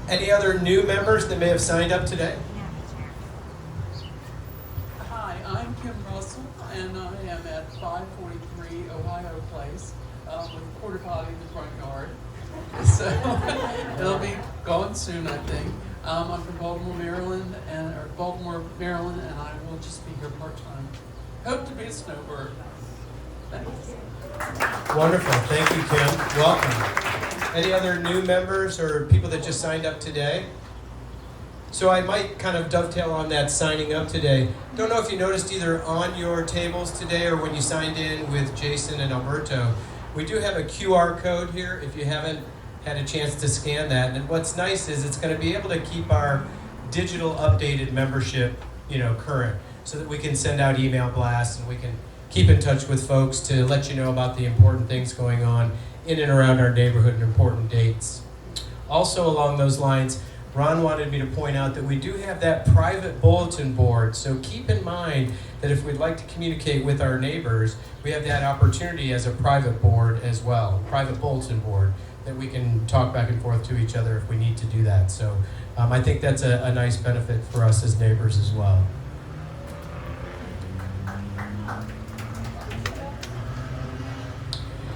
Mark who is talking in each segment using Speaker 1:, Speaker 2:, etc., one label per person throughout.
Speaker 1: Any other new members that may have signed up today?
Speaker 2: Hi, I'm Kim Russell, and I am at 543 Ohio Place with a porta potty in the front yard. So it'll be gone soon, I think. I'm from Baltimore, Maryland, and I will just be here part-time. Hope to be a snowbird. Thanks.
Speaker 1: Wonderful. Thank you, Kim. Welcome. Any other new members or people that just signed up today? So I might kind of dovetail on that signing up today. Don't know if you noticed either on your tables today or when you signed in with Jason and Alberto, we do have a QR code here if you haven't had a chance to scan that. And what's nice is it's going to be able to keep our digital updated membership, current, so that we can send out email blasts and we can keep in touch with folks to let you know about the important things going on in and around our neighborhood and important dates. Also along those lines, Ron wanted me to point out that we do have that private bulletin board, so keep in mind that if we'd like to communicate with our neighbors, we have that opportunity as a private board as well, private bulletin board, that we can talk back and forth to each other if we need to do that. So I think that's a nice benefit for us as neighbors as well.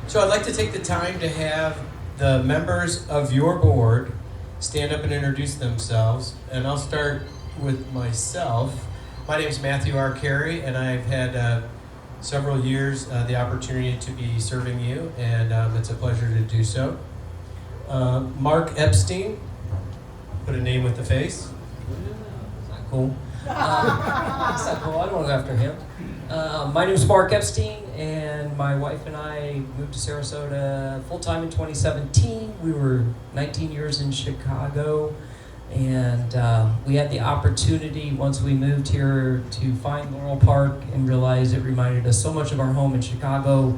Speaker 1: So I'd like to take the time to have the members of your board stand up and introduce themselves. And I'll start with myself. My name is Matthew R. Carey, and I've had several years the opportunity to be serving you, and it's a pleasure to do so. Mark Epstein, put a name with the face.
Speaker 3: Is that cool? Is that cool? I don't go after him. My name is Mark Epstein, and my wife and I moved to Sarasota full-time in 2017. We were 19 years in Chicago, and we had the opportunity once we moved here to find Laurel Park and realize it reminded us so much of our home in Chicago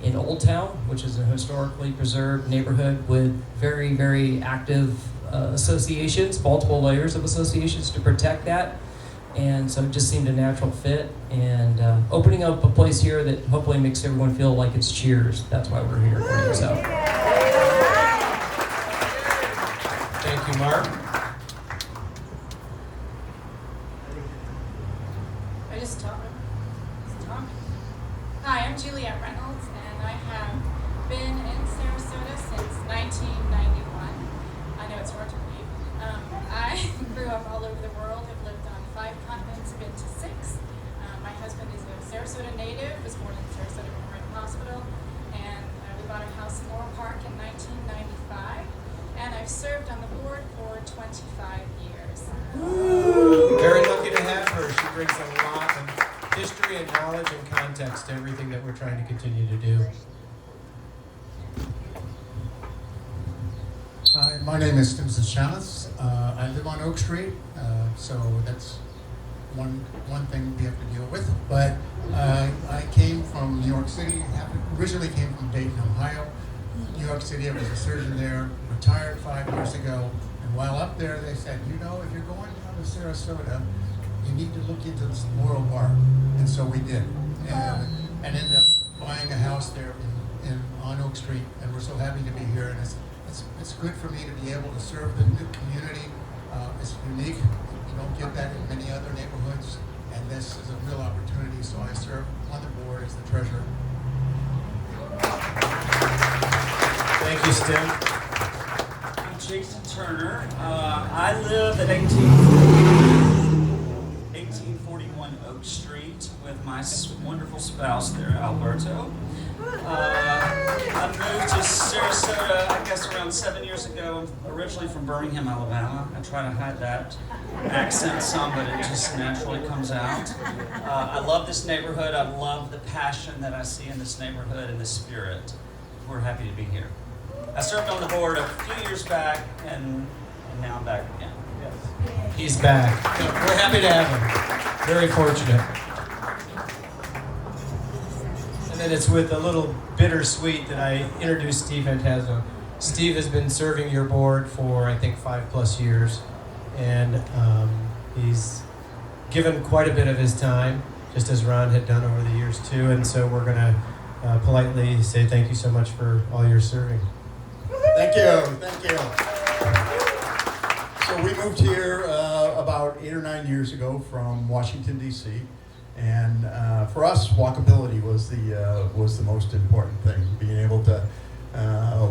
Speaker 3: in Old Town, which is a historically preserved neighborhood with very, very active associations, multiple layers of associations to protect that. And so it just seemed a natural fit, and opening up a place here that hopefully makes everyone feel like it's Cheers. That's why we're here for you. So,
Speaker 1: Thank you, Mark.
Speaker 4: I just talk. Hi, I'm Juliette Reynolds, and I have been in Sarasota since 1991. I know it's hard to believe. I grew up all over the world. I've lived on 5 continents, been to 6. My husband is a Sarasota native, was born in Sarasota Memorial Hospital, and we bought a house in Laurel Park in 1995. And I've served on the board for 25 years.
Speaker 1: Very lucky to have her. She brings a lot of history and knowledge and context to everything that we're trying to continue to do.
Speaker 5: Hi, my name is Tim Shamus. I live on Oak Street, so that's one thing we have to deal with. But I came from New York City, originally came from Dayton, Ohio. New York City, I was a surgeon there, retired 5 years ago. And while up there, they said, if you're going down to Sarasota, you need to look into this Laurel Park. And so we did. And ended up buying a house there on Oak Street. And we're so happy to be here. And it's good for me to be able to serve the new community. It's unique. You don't get that in many other neighborhoods, and this is a real opportunity. So I serve on the board as the treasurer.
Speaker 1: Thank you, Stim.
Speaker 6: I'm Jason Turner. I live at 1841 Oak Street with my wonderful spouse there, Alberto. I moved to Sarasota, I guess, around 7 years ago. I'm originally from Birmingham, Alabama. I try to hide that accent some, but it just naturally comes out. I love this neighborhood. I love the passion that I see in this neighborhood and the spirit. We're happy to be here. I served on the board a few years back, and now I'm back again. Yes.
Speaker 1: He's back. We're happy to have him. Very fortunate. And then it's with a little bittersweet that I introduced Steve Fantasno. Steve has been serving your board for, I think, 5+ years. And he's given quite a bit of his time, just as Ron had done over the years too. And so we're going to politely say thank you so much for all your serving.
Speaker 5: Thank you. Thank you. moved here about 8 or 9 years ago from Washington D.C. And for us, walkability was the most important thing. Being able to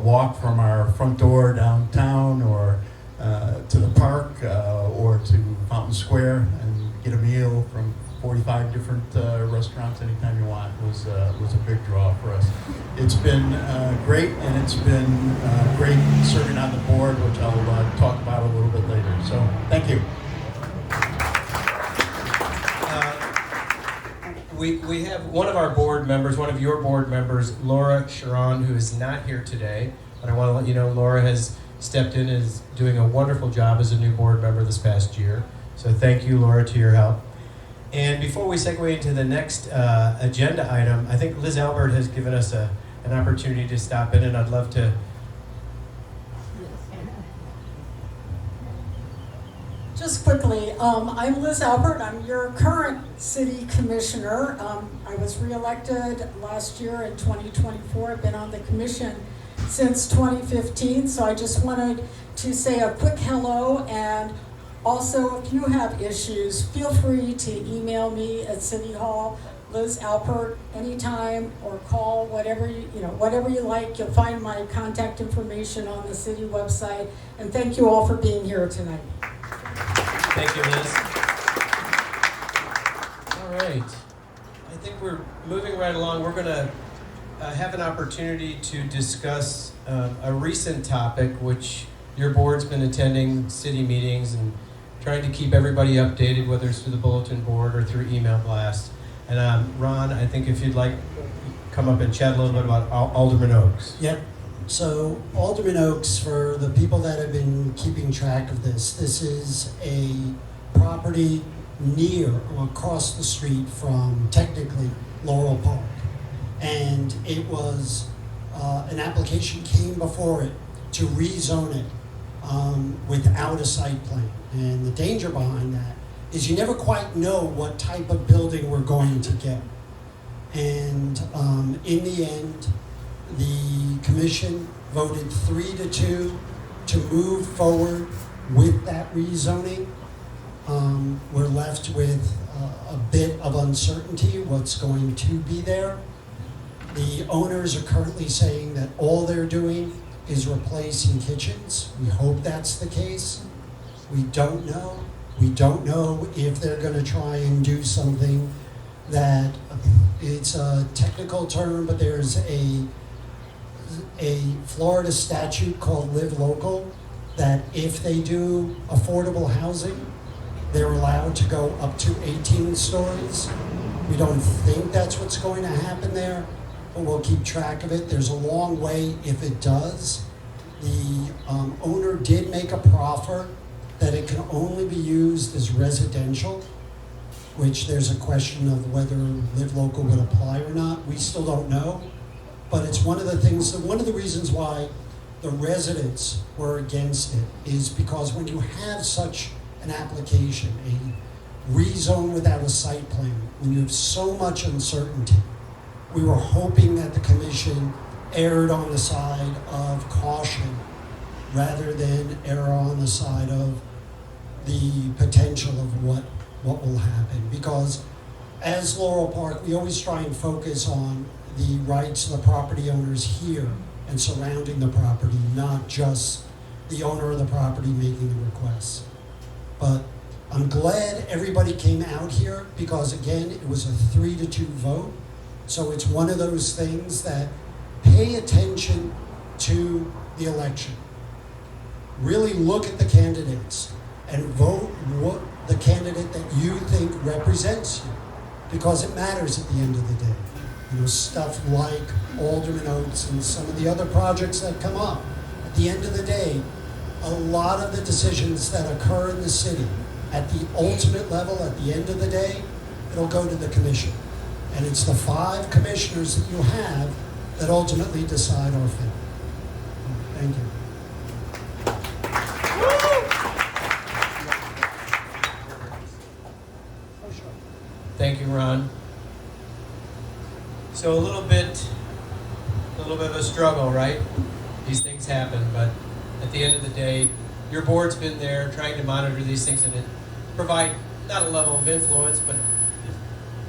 Speaker 5: walk from our front door downtown, or to the park, or to Fountain Square, and get a meal from 45 different restaurants anytime you want was a big draw for us. It's been great, and it's been great serving on the board, which I'll talk about a little bit later. So thank you.
Speaker 1: We have one of our board members, one of your board members, Laura Sharon, who is not here today. But I want to let you know Laura has stepped in and is doing a wonderful job as a new board member this past year. So thank you, Laura, to your help. And before we segue into the next agenda item, I think Liz Albert has given us an opportunity to stop in, and I'd love to.
Speaker 7: Just quickly, I'm Liz Albert. I'm your current city commissioner. I was reelected last year in 2024. I've been on the commission since 2015, so I just wanted to say a quick hello. And also, if you have issues, feel free to email me at City Hall, Liz Albert, anytime, or call, whatever you like. You'll find my contact information on the city website. And thank you all for being here tonight.
Speaker 1: Thank you, Liz. All right. I think we're moving right along. We're going to have an opportunity to discuss a recent topic, which your board's been attending city meetings and trying to keep everybody updated, whether it's through the bulletin board or through email blast. And Ron, I think if you'd like, come up and chat a little bit about Alderman Oaks.
Speaker 8: Yep. So Alderman Oaks, for the people that have been keeping track of this is a property near or across the street from technically Laurel Park. And it was, an application came before it to rezone it without a site plan. And the danger behind that is you never quite know what type of building we're going to get. And in the end, the commission voted 3-2 to move forward with that rezoning. We're left with a bit of uncertainty what's going to be there. The owners are currently saying that all they're doing is replacing kitchens. We hope that's the case. We don't know. We don't know if they're going to try and do something that, it's a technical term, but there's a Florida statute called Live Local that if they do affordable housing, they're allowed to go up to 18 stories. We don't think that's what's going to happen there, but we'll keep track of it. There's a long way if it does. The owner did make a proffer that it can only be used as residential, which there's a question of whether Live Local would apply or not. We still don't know. But it's one of the things, one of the reasons why the residents were against it is because when you have such an application, a rezone without a site plan, when you have so much uncertainty, we were hoping that the commission erred on the side of caution rather than err on the side of the potential of what will happen. Because as Laurel Park, we always try and focus on the rights of the property owners here and surrounding the property, not just the owner of the property making the requests. But I'm glad everybody came out here because, again, it was a 3-2 vote. So it's one of those things that pay attention to the election. Really look at the candidates and vote what the candidate that you think represents you, because it matters at the end of the day. You know, stuff like Alderman Oaks and some of the other projects that come up. At the end of the day, a lot of the decisions that occur in the city, at the ultimate level, at the end of the day, it'll go to the commission. And it's the 5 commissioners that you have that ultimately decide our fate. Thank you.
Speaker 1: Thank you, Ron. So a little bit of a struggle, right? These things happen, but at the end of the day, your board's been there trying to monitor these things and provide not a level of influence, but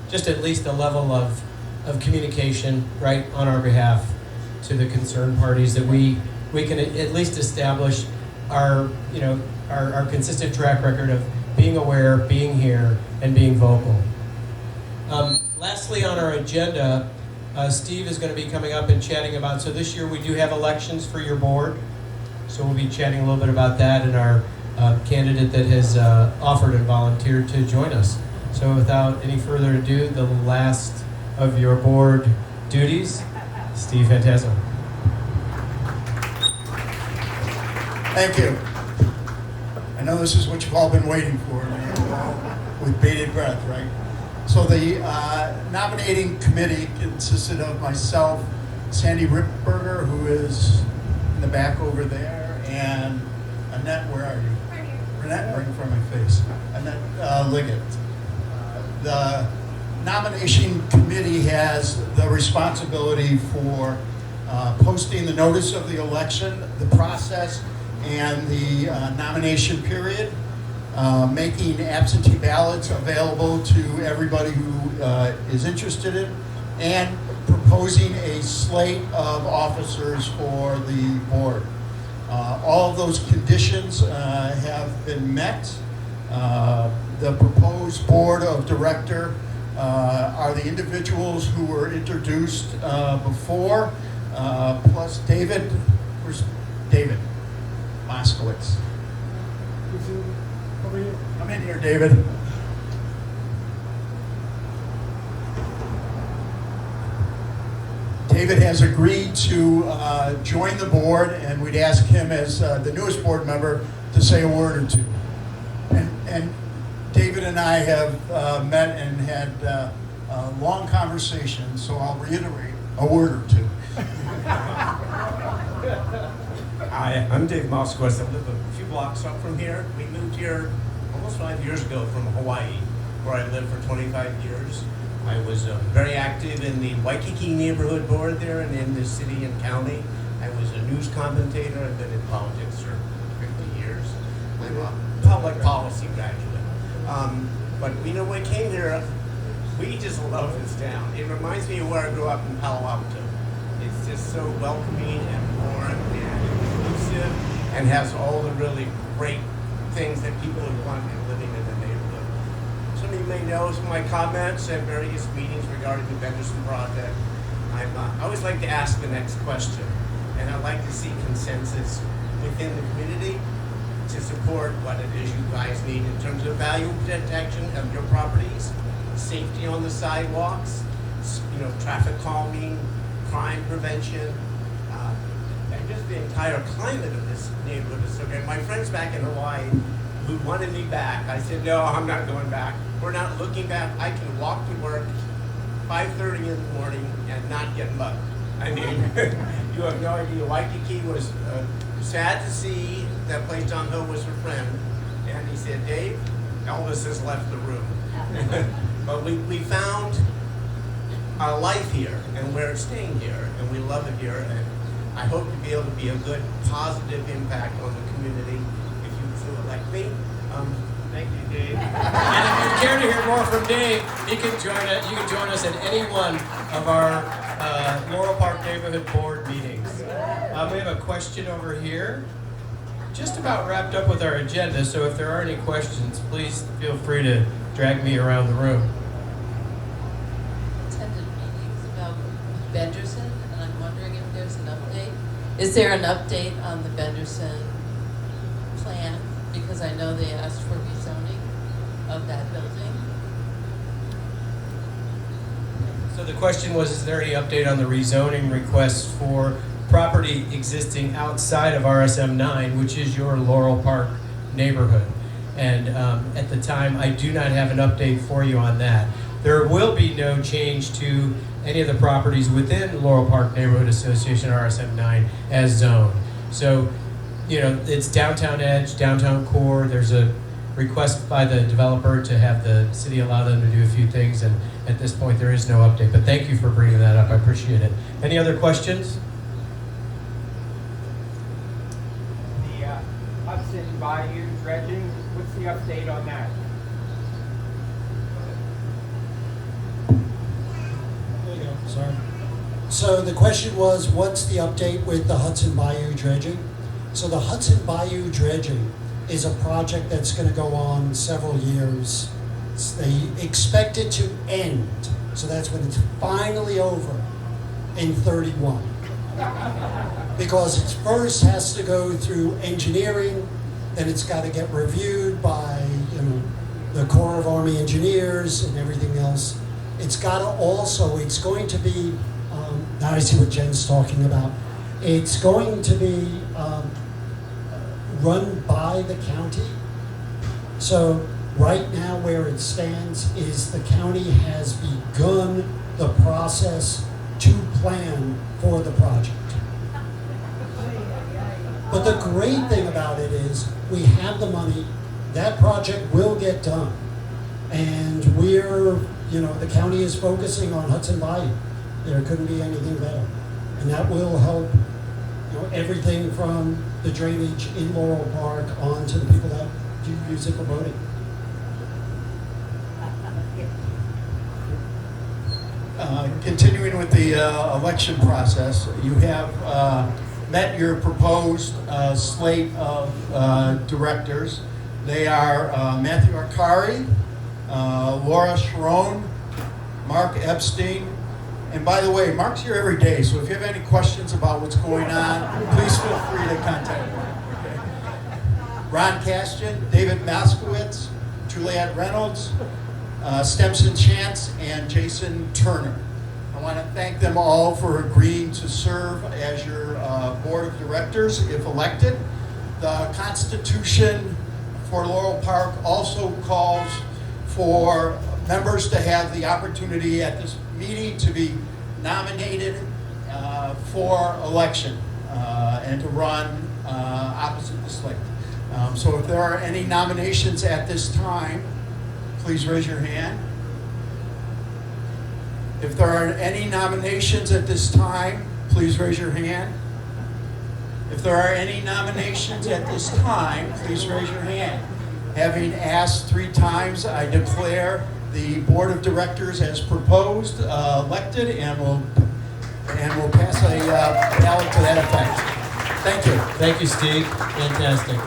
Speaker 1: just at least a level of communication, right, on our behalf to the concerned parties, that we can at least establish our, you know, our consistent track record of being aware, being here, and being vocal. Lastly on our agenda, Steve is going to be coming up and chatting about, so this year we do have elections for your board, so we'll be chatting a little bit about that and our candidate that has offered and volunteered to join us. So without any further ado, the last of your board duties, Steve Fantasma.
Speaker 5: Thank you. I know this is what you've all been waiting for, with bated breath, right? So the nominating committee consisted of myself, Sandy Ripberger, who is in the back over there, and Annette, where are you?
Speaker 4: Right here.
Speaker 5: Annette, right in front of my face. Annette Liggett. The nomination committee has the responsibility for posting the notice of the election, the process, and the nomination period, making absentee ballots available to everybody who is interested in, and proposing a slate of officers for the board. All of those conditions have been met. The proposed board of director are the individuals who were introduced before, plus David. Where's David Moskowitz? Come in here, David. David has agreed to join the board, and we'd ask him as the newest board member to say a word or two. And David and I have met and had a long conversation, so I'll reiterate a word or two.
Speaker 9: Hi, I'm Dave Moskowitz. I live a few blocks up from here. We moved here almost 5 years ago from Hawaii, where I lived for 25 years. I was very active in the Waikiki neighborhood board there and in the city and county. I was a news commentator. I've been in politics for 50 years. I'm a public policy graduate. But you know, when I came here, we just love this town. It reminds me of where I grew up in Palo Alto. It's just so welcoming and warm and inclusive, and has all the really great things that people would want in living in the neighborhood. Some of you may know some of my comments at various meetings regarding the Benderson project. I always like to ask the next question, and I'd like to see consensus within the community to support what it is you guys need in terms of value protection of your properties, safety on the sidewalks, you know, traffic calming, crime prevention, and just the entire climate of this neighborhood is so great. My friends back in Hawaii who wanted me back, I said, no, I'm not going back. We're not looking back. I can walk to work 5:30 in the morning and not get mugged. I mean, you have no idea. Waikiki was sad to see that place John Ho was her friend, and he said, Dave, Elvis has left the room. But we found our life here, and we're staying here, and we love it here, and I hope to be able to be a good, positive impact on the community if you feel like me. Thank you, Dave.
Speaker 1: And if you care to hear more from Dave, you can join us at any one of our Laurel Park Neighborhood Board meetings. We have a question over here. Just about wrapped up with our agenda, so if there are any questions, please feel free to drag me around the room.
Speaker 10: Attended meetings about Benderson, and I'm wondering if there's an update. Is there an update on the Benderson plan? Because I know they asked for rezoning of that building.
Speaker 1: So the question was, is there any update on the rezoning requests for property existing outside of RSM 9, which is your Laurel Park neighborhood? And at the time, I do not have an update for you on that. There will be no change to any of the properties within Laurel Park Neighborhood Association RSM 9 as zoned. So, you know, it's downtown edge, downtown core. There's a request by the developer to have the city allow them to do a few things, and at this point there is no update. But thank you for bringing that up. I appreciate it. Any other questions?
Speaker 11: The Hudson Bayou dredging. What's the update on that?
Speaker 8: There you go, sorry. So the question was, what's the update with the Hudson Bayou dredging? So the Hudson Bayou dredging is a project that's going to go on several years. They expect it to end, so that's when it's finally over in 31. Because it first has to go through engineering, then it's got to get reviewed by the Corps of Army Engineers and everything else. It's got to also, it's going to be, now I see what Jen's talking about. It's going to be run by the county. So right now where it stands is the county has begun the process to plan for the project. But the great thing about it is we have the money, that project will get done. And the county is focusing on Hudson Bayou. There couldn't be anything better. And that will help everything from the drainage in Laurel Park on to the people that do use it for boating.
Speaker 12: Continuing with the election process, you have met your proposed slate of directors. They are Matthew Arcari, Laura Sharon, Mark Epstein, and by the way, Mark's here every day, so if you have any questions about what's going on, please feel free to contact Mark. Okay? Ron Castian, David Moskowitz, Juliette Reynolds, Stemson Chance, and Jason Turner. I want to thank them all for agreeing to serve as your board of directors if elected. The Constitution for Laurel Park also calls for members to have the opportunity at this meeting to be nominated for election and to run opposite the slate. So if there are any nominations at this time, please raise your hand. If there are any nominations at this time, please raise your hand. If there are any nominations at this time, please raise your hand. Having asked 3 times, I declare the board of directors as proposed elected, and we'll pass a ballot to that effect. Thank you.
Speaker 1: Thank you, Steve. Fantastic.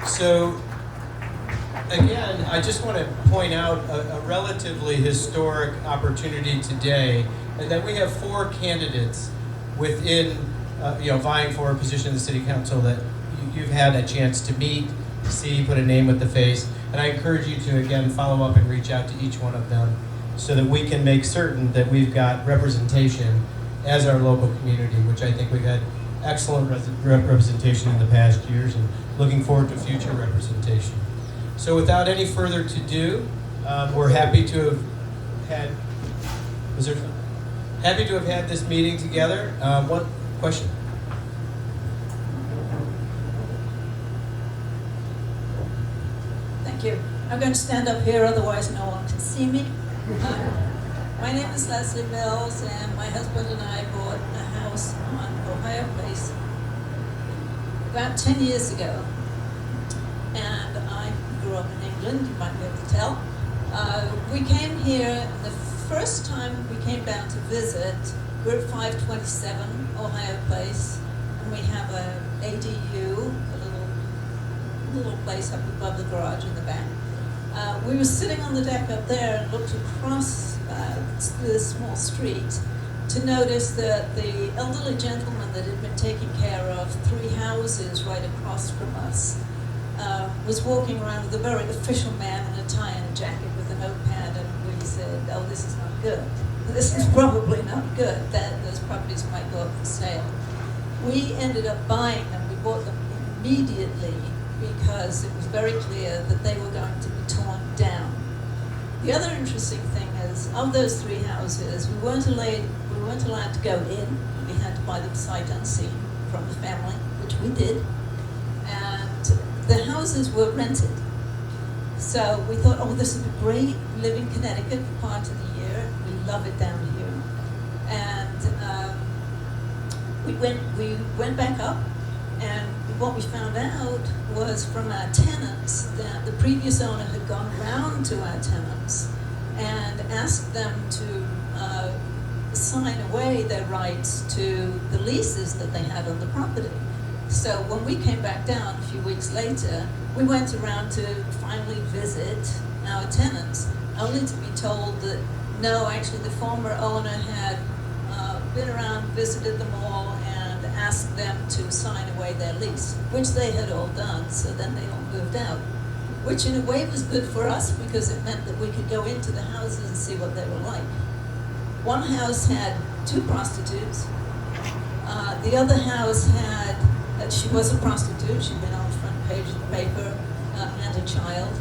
Speaker 1: So, again, I just want to point out a relatively historic opportunity today, and that we have 4 candidates within, vying for a position in the city council that you've had a chance to meet, see, put a name with the face, and I encourage you to, again, follow up and reach out to each one of them so that we can make certain that we've got representation as our local community, which I think we've had excellent representation in the past years, and looking forward to future representation. So without any further ado, we're happy to have had this meeting together. One question?
Speaker 13: Thank you. I'm going to stand up here, otherwise no one can see me. My name is Leslie Mills, and my husband and I bought a house on Ohio Place about 10 years ago. And I grew up in England, you might be able to tell. We came here, the first time we came down to visit, we're at 527 Ohio Place, and we have a ADU, a little place up above the garage in the back. We were sitting on the deck up there and looked across the small street to notice that the elderly gentleman that had been taking care of 3 houses right across from us was walking around with a very official man in a tie and a jacket with a notepad, and we said, oh, this is not good. This is probably not good. Those properties might go up for sale. We ended up buying them. We bought them immediately because it was very clear that they were going to be torn down. The other interesting thing is, of those 3 houses, we weren't allowed to go in. We had to buy them sight unseen from the family, which we did. And the houses were rented. So we thought, oh, this would be great. We live in Connecticut for part of the year. We love it down here. And we went back up, And what we found out was from our tenants that the previous owner had gone round to our tenants and asked them to sign away their rights to the leases that they had on the property. So when we came back down a few weeks later, we went around to finally visit our tenants, only to be told that no, actually the former owner had been around, visited them all, and asked them to sign away their lease, which they had all done, so then they all moved out. Which in a way was good for us because it meant that we could go into the houses and see what they were like. One house had 2 prostitutes. The other house had, she was a prostitute, she'd been on the front page of the paper, and a child.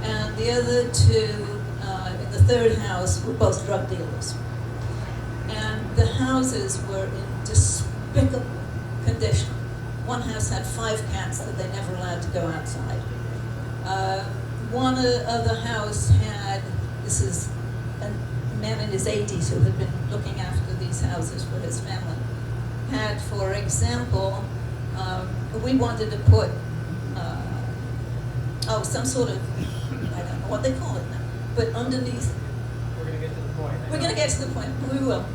Speaker 13: And the other 2, in the third house, were both drug dealers. And the houses were in despicable condition. One house had 5 cats that they never allowed to go outside. One other house had, this is a man in his 80s who had been looking after these houses for his family, had, for example, we wanted to put, some sort of, I don't know what they call it now, but underneath.
Speaker 11: We're going to get to the point.
Speaker 13: We're going to get to the point. We will.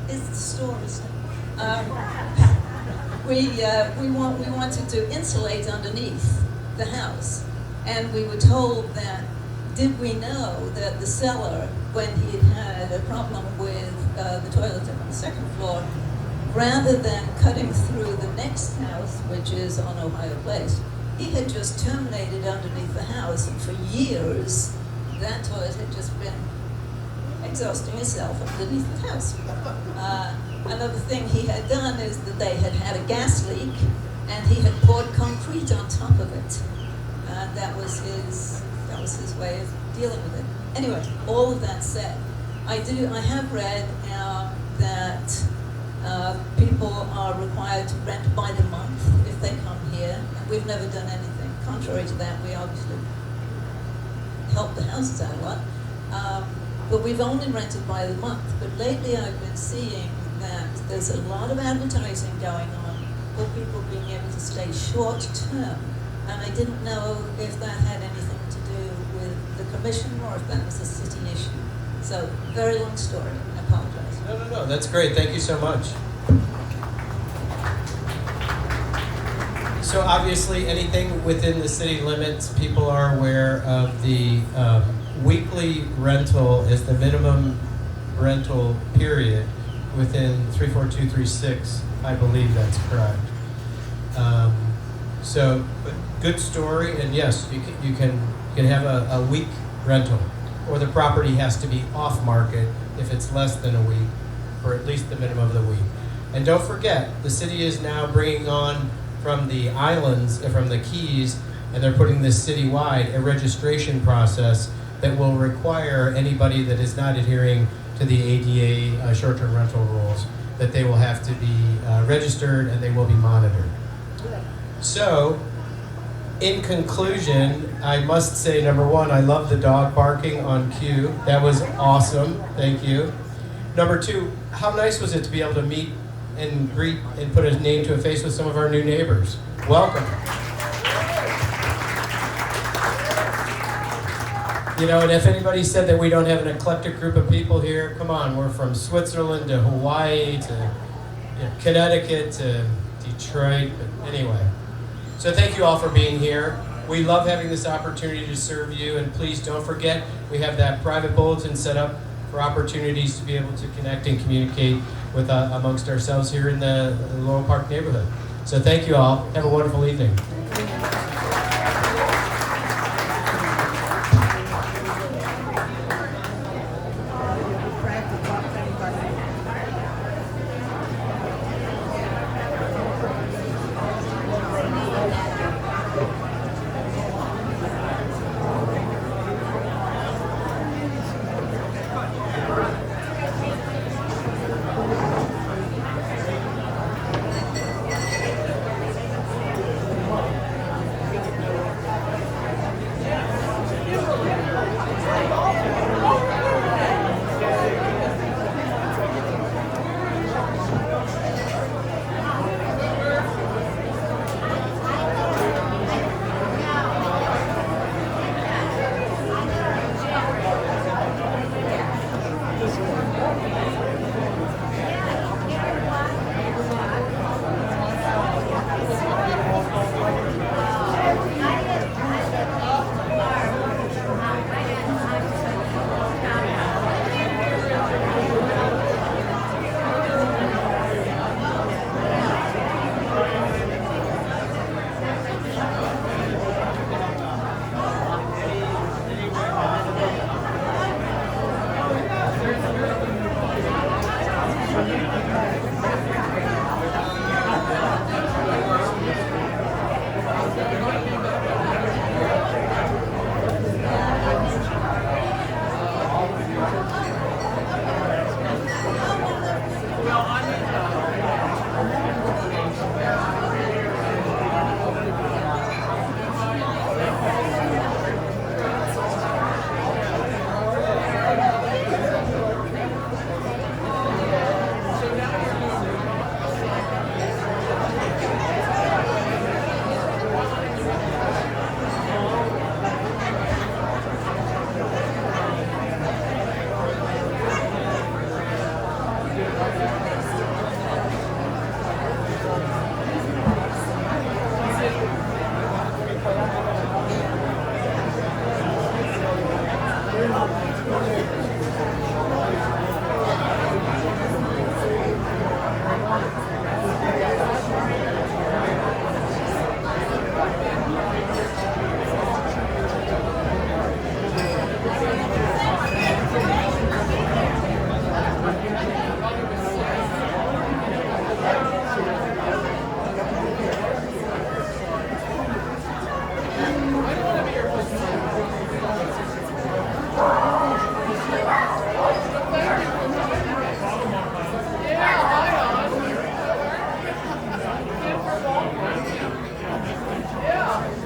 Speaker 13: It's the stories. We wanted to insulate underneath the house, and we were told that. Did we know that the seller, when he had a problem with the toilet on the second floor, rather than cutting through the next house, which is on Ohio Place, he had just terminated underneath the house, and for years, that toilet had just been exhausting itself underneath the house. Another thing he had done is that they had had a gas leak, and he had poured concrete on top of it. That was his way of dealing with it. Anyway, all of that said, I have read that people are required to rent by the month if they come here, and we've never done anything contrary to that. We obviously help the houses out a lot, but we've only rented by the month. But lately I've been seeing that there's a lot of advertising going on for people being able to stay short term, and I didn't know if that had anything to do with the commission or if that was a city issue. So, very long story. I apologize.
Speaker 1: No, that's great. Thank you so much. So obviously, anything within the city limits, people are aware of the weekly rental is the minimum rental period within 34236. I believe that's correct. But good story, and yes, you can have a week rental, or the property has to be off market if it's less than a week, or at least the minimum of the week. And don't forget, the city is now bringing on from the islands, from the Keys, and they're putting this citywide, a registration process that will require anybody that is not adhering to the ADA short-term rental rules, that they will have to be registered and they will be monitored. So, in conclusion, I must say, number one, I love the dog barking on cue. That was awesome. Thank you. Number two, how nice was it to be able to meet and greet and put a name to a face with some of our new neighbors. Welcome. You know, and if anybody said that we don't have an eclectic group of people here, come on, we're from Switzerland to Hawaii to Connecticut to Detroit, but anyway. So thank you all for being here. We love having this opportunity to serve you, and please don't forget, we have that private bulletin set up for opportunities to be able to connect and communicate with amongst ourselves here in the Laurel Park neighborhood. So thank you all. Have a wonderful evening.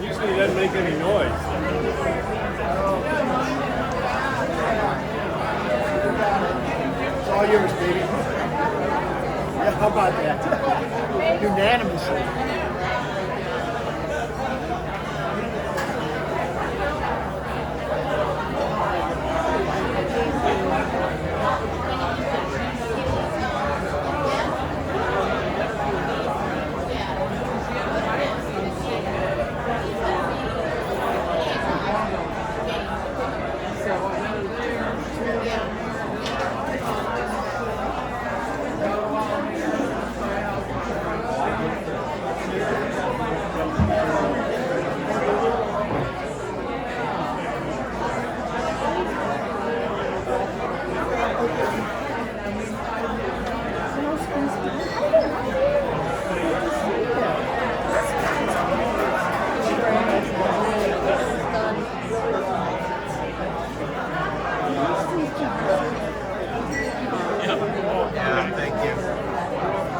Speaker 14: Usually he doesn't make any noise. It's all yours, baby. Yeah, how about that? Unanimously.